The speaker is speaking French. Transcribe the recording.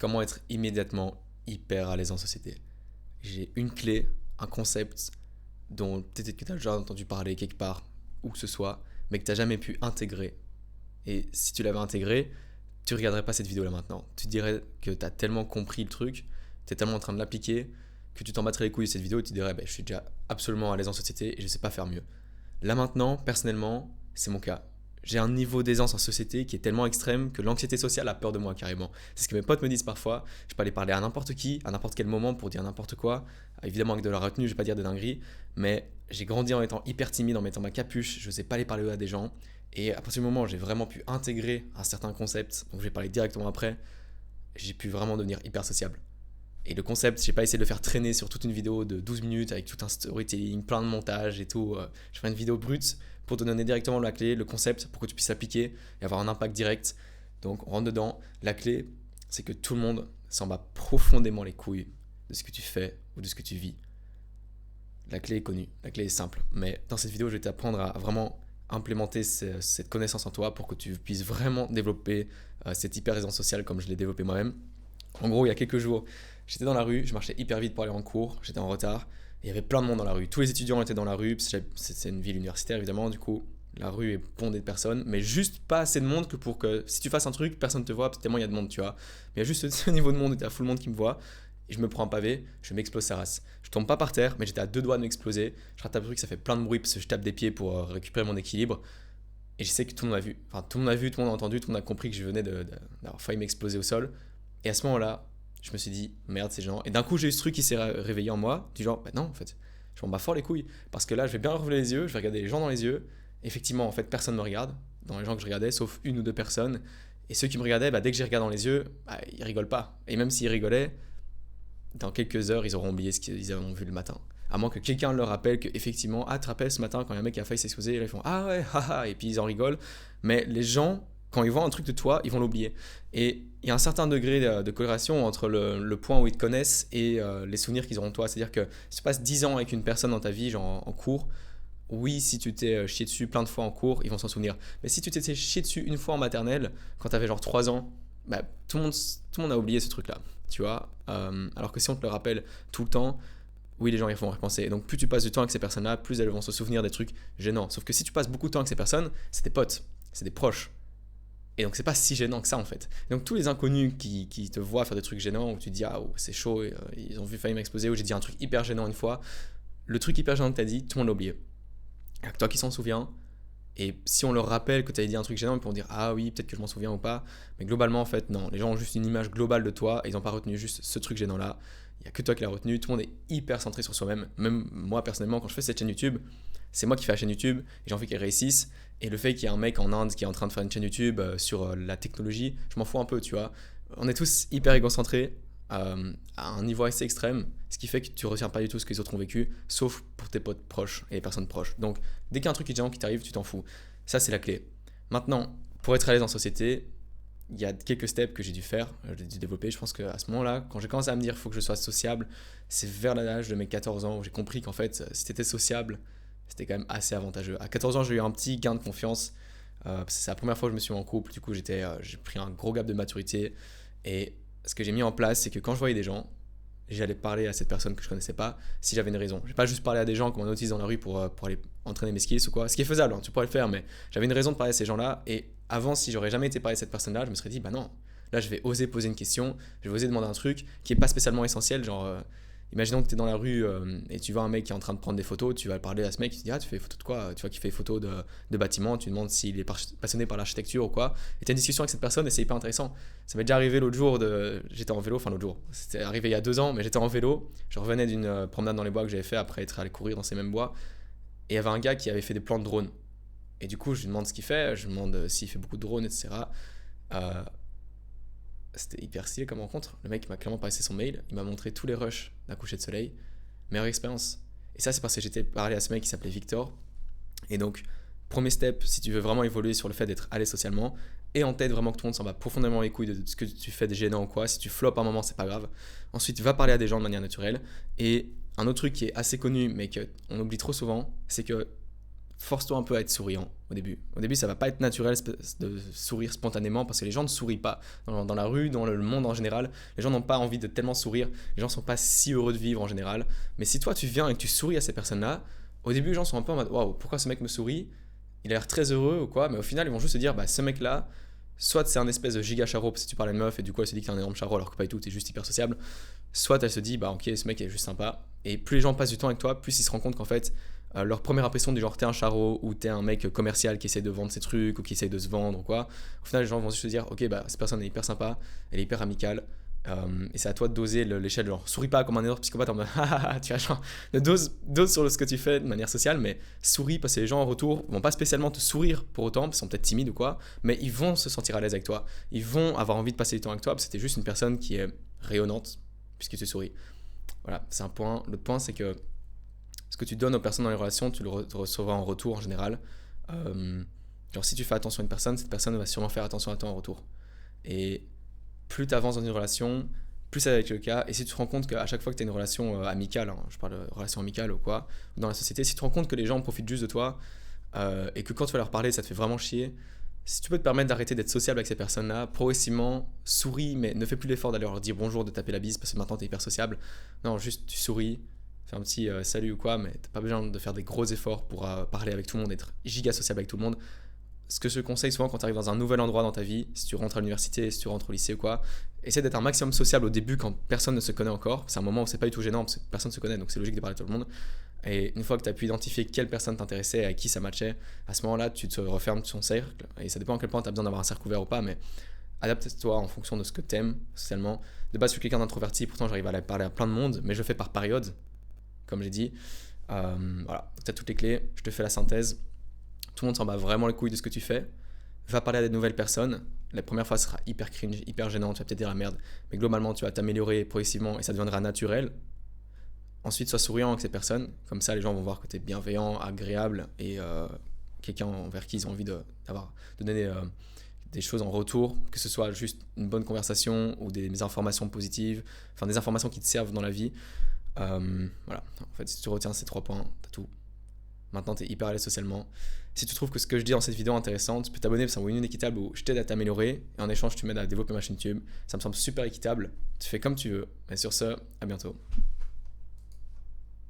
comment être immédiatement hyper à l'aise en société. J'ai une clé, un concept dont peut-être que tu as déjà entendu parler quelque part, où que ce soit, mais que tu n'as jamais pu intégrer. Et si tu l'avais intégré, tu ne regarderais pas cette vidéo là maintenant. Tu te dirais que tu as tellement compris le truc, tu es tellement en train de l'appliquer, que tu t'en battrais les couilles de cette vidéo et tu te dirais je suis déjà absolument à l'aise en société et je ne sais pas faire mieux. Là maintenant, personnellement, c'est mon cas. J'ai un niveau d'aisance en société qui est tellement extrême que l'anxiété sociale a peur de moi carrément. C'est ce que mes potes me disent parfois. Je peux aller parler à n'importe qui, à n'importe quel moment pour dire n'importe quoi. Évidemment avec de la retenue, je vais pas dire des dingueries, mais j'ai grandi en étant hyper timide, en mettant ma capuche, je sais pas aller parler à des gens. Et à partir du moment où j'ai vraiment pu intégrer un certain concept, donc je vais parler directement après, j'ai pu vraiment devenir hyper sociable. Et le concept, j'ai pas essayé de le faire traîner sur toute une vidéo de 12 minutes avec tout un storytelling, plein de montage et tout. Je ferai une vidéo brute pour te donner directement la clé, le concept, pour que tu puisses l'appliquer et avoir un impact direct. Donc on rentre dedans. La clé, c'est que tout le monde s'en bat profondément les couilles de ce que tu fais ou de ce que tu vis. La clé est connue, la clé est simple. Mais dans cette vidéo, je vais t'apprendre à vraiment implémenter cette connaissance en toi pour que tu puisses vraiment développer cette hyper-aisance sociale comme je l'ai développé moi-même. En gros, il y a quelques jours, j'étais dans la rue, je marchais hyper vite pour aller en cours, j'étais en retard, et il y avait plein de monde dans la rue. Tous les étudiants étaient dans la rue, c'est une ville universitaire évidemment, du coup, la rue est bondée de personnes, mais juste pas assez de monde que pour que si tu fasses un truc, personne ne te voit, parce que tellement il y a de monde, tu vois. Mais il y a juste ce niveau de monde, il y a full monde qui me voit, et je me prends un pavé, je m'explose sa race. Je tombe pas par terre, mais j'étais à deux doigts de m'exploser. Je rate un truc, ça fait plein de bruit parce que je tape des pieds pour récupérer mon équilibre. Et je sais que tout le monde a vu. Enfin, tout le monde a vu, tout le monde a entendu, tout le monde a compris que je venais d'avoir failli m'exploser au sol. Et à ce moment-là, je me suis dit, merde, ces gens. Et d'un coup, j'ai eu ce truc qui s'est réveillé en moi, du genre, bah non, en fait, je m'en bats fort les couilles. Parce que là, je vais bien relever les yeux, je vais regarder les gens dans les yeux. Effectivement, en fait, personne ne me regarde, dans les gens que je regardais, sauf une ou deux personnes. Et ceux qui me regardaient, bah, dès que j'y regarde dans les yeux, bah, ils rigolent pas. Et même s'ils rigolaient, dans quelques heures, ils auront oublié ce qu'ils avaient vu le matin. À moins que quelqu'un leur rappelle que, effectivement, ah, tu te rappelles ce matin quand il y a un mec qui a failli s'exposer, et là, ils font, ah ouais, haha, et puis ils en rigolent. Mais les gens, quand ils voient un truc de toi, ils vont l'oublier. Et il y a un certain degré de corrélation entre le point où ils te connaissent et les souvenirs qu'ils auront de toi. C'est-à-dire que si tu passes 10 ans avec une personne dans ta vie, genre en cours, oui, si tu t'es chié dessus plein de fois en cours, ils vont s'en souvenir. Mais si tu t'étais chié dessus une fois en maternelle, quand tu avais genre 3 ans, bah, tout le monde a oublié ce truc-là, tu vois. Alors que si on te le rappelle tout le temps, oui, les gens ils vont repenser. Et donc plus tu passes du temps avec ces personnes-là, plus elles vont se souvenir des trucs gênants. Sauf que si tu passes beaucoup de temps avec ces personnes, c'est des potes, c'est des proches. Et donc c'est pas si gênant que ça en fait. Et donc tous les inconnus qui te voient faire des trucs gênants, où tu te dis ah oh, c'est chaud, et, ils ont vu failli m'exploser, ou j'ai dit un truc hyper gênant une fois, le truc hyper gênant que t'as dit, tout le monde l'a oublié. Il y a que toi qui s'en souviens. Et si on leur rappelle que tu avais dit un truc gênant, ils pourront dire ah oui, peut-être que je m'en souviens ou pas. Mais globalement, en fait, non. Les gens ont juste une image globale de toi et ils n'ont pas retenu juste ce truc gênant là. Il n'y a que toi qui l'as retenu. Tout le monde est hyper centré sur soi-même. Même moi, personnellement, quand je fais cette chaîne YouTube, c'est moi qui fais la chaîne YouTube et j'ai envie qu'elle réussisse. Et le fait qu'il y ait un mec en Inde qui est en train de faire une chaîne YouTube sur la technologie, je m'en fous un peu, tu vois. On est tous hyper égocentrés à un niveau assez extrême, ce qui fait que tu ne retiens pas du tout ce que les autres ont vécu, sauf pour tes potes proches et les personnes proches. Donc, dès qu'il y a un truc qui t'arrive, tu t'en fous. Ça, c'est la clé. Maintenant, pour être à l'aise en société, il y a quelques steps que j'ai dû faire, j'ai dû développer. Je pense qu'à ce moment-là, quand j'ai commencé à me dire qu'il faut que je sois sociable, c'est vers l'âge de mes 14 ans où j'ai compris qu'en fait, si tu étais sociable, c'était quand même assez avantageux. À 14 ans, j'ai eu un petit gain de confiance. C'est la première fois que je me suis mis en couple. Du coup, j'ai pris un gros gap de maturité. Et ce que j'ai mis en place, c'est que quand je voyais des gens, j'allais parler à cette personne que je connaissais pas si j'avais une raison. Je vais pas juste parler à des gens comme un autiste dans la rue pour aller entraîner mes skills ou quoi. Ce qui est faisable, hein, tu pourrais le faire, mais j'avais une raison de parler à ces gens-là. Et avant, si j'aurais jamais été parler à cette personne-là, je me serais dit, bah non, là je vais oser poser une question, je vais oser demander un truc qui est pas spécialement essentiel. Genre, imaginons que tu es dans la rue et tu vois un mec qui est en train de prendre des photos, tu vas parler à ce mec, tu te dis, ah, tu fais des photos de quoi? Tu vois qu'il fait des photos de bâtiments, tu demandes s'il est passionné par l'architecture ou quoi. Et tu as une discussion avec cette personne et c'est hyper intéressant. Ça m'est déjà arrivé l'autre jour, j'étais en vélo, enfin l'autre jour, c'était arrivé il y a 2 ans, mais j'étais en vélo, je revenais d'une promenade dans les bois que j'avais fait après être allé courir dans ces mêmes bois, et il y avait un gars qui avait fait des plans de drone. Et du coup, je lui demande ce qu'il fait, je lui demande s'il fait beaucoup de drones, etc. Euh, C'était hyper stylé comme rencontre. Le mec m'a clairement passé son mail, il m'a montré tous les rushs d'un coucher de soleil. Meilleure expérience. Et ça, c'est parce que j'étais parlé à ce mec qui s'appelait Victor. Et donc, premier step, si tu veux vraiment évoluer sur le fait d'être à l'aise socialement, et en tête vraiment que tout le monde s'en va profondément les couilles de ce que tu fais de gênant ou quoi. Si tu floppes un moment, c'est pas grave. Ensuite, va parler à des gens de manière naturelle. Et un autre truc qui est assez connu, mais qu'on oublie trop souvent, c'est que force-toi un peu à être souriant au début. Au début, ça va pas être naturel de sourire spontanément parce que les gens ne sourient pas. Dans la rue, dans le monde en général, les gens n'ont pas envie de tellement sourire. Les gens sont pas si heureux de vivre en général. Mais si toi, tu viens et que tu souris à ces personnes-là, au début, les gens sont un peu en mode waouh, pourquoi ce mec me sourit? Il a l'air très heureux ou quoi? Mais au final, ils vont juste se dire bah, ce mec-là, soit c'est un espèce de giga charo parce que tu parles à une meuf et du coup, elle se dit que t'es un énorme charo alors que pas du tout, t'es juste hyper sociable. Soit elle se dit bah, ok, ce mec est juste sympa. Et plus les gens passent du temps avec toi, plus ils se rendent compte qu'en fait, leur première impression du genre t'es un charo ou t'es un mec commercial qui essaie de vendre ses trucs ou qui essaie de se vendre ou quoi, au final les gens vont juste se dire ok bah cette personne est hyper sympa, elle est hyper amicale, et c'est à toi de doser l'échelle, genre souris pas comme un énorme psychopathe en mode tu vois genre dose sur ce que tu fais de manière sociale, mais souris parce que les gens en retour vont pas spécialement te sourire pour autant parce qu'ils sont peut-être timides ou quoi, mais ils vont se sentir à l'aise avec toi, ils vont avoir envie de passer du temps avec toi parce que c'était juste une personne qui est rayonnante puisque tu souris. Voilà, c'est un point. L'autre point c'est que ce que tu donnes aux personnes dans les relations, tu le recevras en retour en général. Euh, genre, si tu fais attention à une personne, cette personne va sûrement faire attention à toi en retour. Et plus tu avances dans une relation, plus ça va être le cas. Et si tu te rends compte qu'à chaque fois que tu as une relation amicale, hein, je parle de relation amicale ou quoi, ou dans la société, si tu te rends compte que les gens profitent juste de toi et que quand tu vas leur parler, ça te fait vraiment chier, si tu peux te permettre d'arrêter d'être sociable avec ces personnes-là, progressivement, souris, mais ne fais plus l'effort d'aller leur dire bonjour, de taper la bise parce que maintenant tu es hyper sociable. Non, juste tu souris, fais un petit salut ou quoi, mais t'as pas besoin de faire des gros efforts pour parler avec tout le monde, être giga sociable avec tout le monde. Ce que je conseille souvent quand tu arrives dans un nouvel endroit dans ta vie, si tu rentres à l'université, si tu rentres au lycée ou quoi, essaie d'être un maximum sociable au début quand personne ne se connaît encore. C'est un moment où c'est pas du tout gênant parce que personne ne se connaît, donc c'est logique de parler à tout le monde. Et une fois que tu as pu identifier quelle personne t'intéressait et à qui ça matchait, à ce moment-là, tu te refermes ton cercle. Et ça dépend à quel point tu as besoin d'avoir un cercle ouvert ou pas, mais adapte-toi en fonction de ce que tu aimes socialement. De base, je suis quelqu'un d'introverti, pourtant j'arrive à parler à plein de monde, mais je le fais par période, comme j'ai dit. Voilà, tu as toutes les clés, je te fais la synthèse. Tout le monde s'en bat vraiment les couilles de ce que tu fais. Va parler à des nouvelles personnes. La première fois sera hyper cringe, hyper gênant, tu vas peut-être dire la merde, mais globalement tu vas t'améliorer progressivement et ça deviendra naturel. Ensuite, sois souriant avec ces personnes, comme ça les gens vont voir que tu es bienveillant, agréable et quelqu'un envers qui ils ont envie de donner des choses en retour, que ce soit juste une bonne conversation ou des informations positives, enfin des informations qui te servent dans la vie. Voilà, en fait, si tu retiens ces 3 points, t'as tout. Maintenant, t'es hyper à l'aise socialement. Si tu trouves que ce que je dis dans cette vidéo est intéressant, tu peux t'abonner, c'est un win-win équitable où je t'aide à t'améliorer et en échange, tu m'aides à développer ma chaîne YouTube. Ça me semble super équitable. Tu fais comme tu veux. Et sur ce, à bientôt.